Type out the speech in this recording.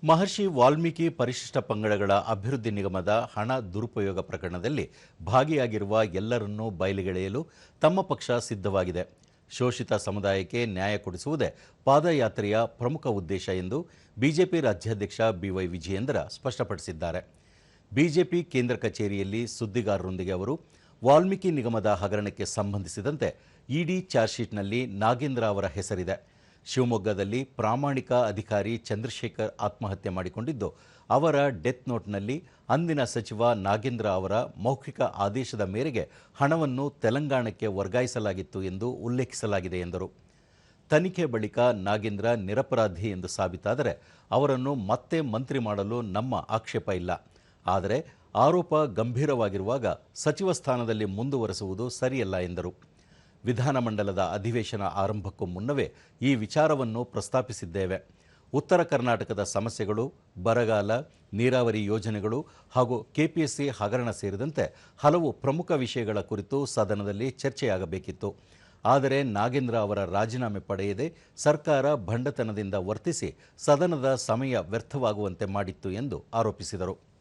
ಮಹರ್ಷಿ ವಾಲ್ಮೀಕಿ ಪರಿಶಿಷ್ಟ ಪಂಗಡಗಳ ಅಭಿವೃದ್ಧಿ ನಿಗಮದ ಹಣ ದುರುಪಯೋಗ ಪ್ರಕರಣದಲ್ಲಿ ಭಾಗಿಯಾಗಿರುವ ಎಲ್ಲರನ್ನೂ ಬಯಲಿಗೆಳೆಯಲು ತಮ್ಮ ಪಕ್ಷ ಸಿದ್ಧವಾಗಿದೆ. ಶೋಷಿತ ಸಮುದಾಯಕ್ಕೆ ನ್ಯಾಯ ಕೊಡಿಸುವುದೇ ಪಾದಯಾತ್ರೆಯ ಪ್ರಮುಖ ಉದ್ದೇಶ ಎಂದು ಬಿಜೆಪಿ ರಾಜ್ಯಾಧ್ಯಕ್ಷ ಬಿವೈ ವಿಜಯೇಂದ್ರ ಸ್ಪಷ್ಟಪಡಿಸಿದ್ದಾರೆ. ಬಿಜೆಪಿ ಕೇಂದ್ರ ಕಚೇರಿಯಲ್ಲಿ ಸುದ್ದಿಗಾರರೊಂದಿಗೆ ಅವರು, ವಾಲ್ಮೀಕಿ ನಿಗಮದ ಹಗರಣಕ್ಕೆ ಸಂಬಂಧಿಸಿದಂತೆ ಇಡಿ ಚಾರ್ಜ್ಶೀಟ್ನಲ್ಲಿ ನಾಗೇಂದ್ರ ಅವರ ಹೆಸರಿದೆ. ಶಿವಮೊಗ್ಗದಲ್ಲಿ ಪ್ರಾಮಾಣಿಕ ಅಧಿಕಾರಿ ಚಂದ್ರಶೇಖರ್ ಆತ್ಮಹತ್ಯೆ ಮಾಡಿಕೊಂಡಿದ್ದು, ಅವರ ಡೆತ್ ನೋಟ್ನಲ್ಲಿ ಅಂದಿನ ಸಚಿವ ನಾಗೇಂದ್ರ ಅವರ ಮೌಖಿಕ ಆದೇಶದ ಮೇರೆಗೆ ಹಣವನ್ನು ತೆಲಂಗಾಣಕ್ಕೆ ವರ್ಗಾಯಿಸಲಾಗಿತ್ತು ಎಂದು ಉಲ್ಲೇಖಿಸಲಾಗಿದೆ ಎಂದರು. ತನಿಖೆ ಬಳಿಕ ನಾಗೇಂದ್ರ ನಿರಪರಾಧಿ ಎಂದು ಸಾಬೀತಾದರೆ ಅವರನ್ನು ಮತ್ತೆ ಮಂತ್ರಿ ಮಾಡಲು ನಮ್ಮ ಆಕ್ಷೇಪ ಇಲ್ಲ. ಆದರೆ ಆರೋಪ ಗಂಭೀರವಾಗಿರುವಾಗ ಸಚಿವ ಸ್ಥಾನದಲ್ಲಿ ಮುಂದುವರೆಸುವುದು ಸರಿಯಲ್ಲ ಎಂದರು. ವಿಧಾನಮಂಡಲದ ಅಧಿವೇಶನ ಆರಂಭಕ್ಕೂ ಮುನ್ನವೇ ಈ ವಿಚಾರವನ್ನು ಪ್ರಸ್ತಾಪಿಸಿದ್ದೇವೆ. ಉತ್ತರ ಕರ್ನಾಟಕದ ಸಮಸ್ಯೆಗಳು, ಬರಗಾಲ, ನೀರಾವರಿ ಯೋಜನೆಗಳು ಹಾಗೂ ಕೆಪಿಎಸ್ಸಿ ಹಗರಣ ಸೇರಿದಂತೆ ಹಲವು ಪ್ರಮುಖ ವಿಷಯಗಳ ಕುರಿತು ಸದನದಲ್ಲಿ ಚರ್ಚೆಯಾಗಬೇಕಿತ್ತು. ಆದರೆ ನಾಗೇಂದ್ರ ಅವರ ರಾಜೀನಾಮೆ ಪಡೆಯದೆ ಸರ್ಕಾರ ಭಂಡತನದಿಂದ ವರ್ತಿಸಿ ಸದನದ ಸಮಯ ವ್ಯರ್ಥವಾಗುವಂತೆ ಮಾಡಿತ್ತು ಎಂದು ಆರೋಪಿಸಿದರು.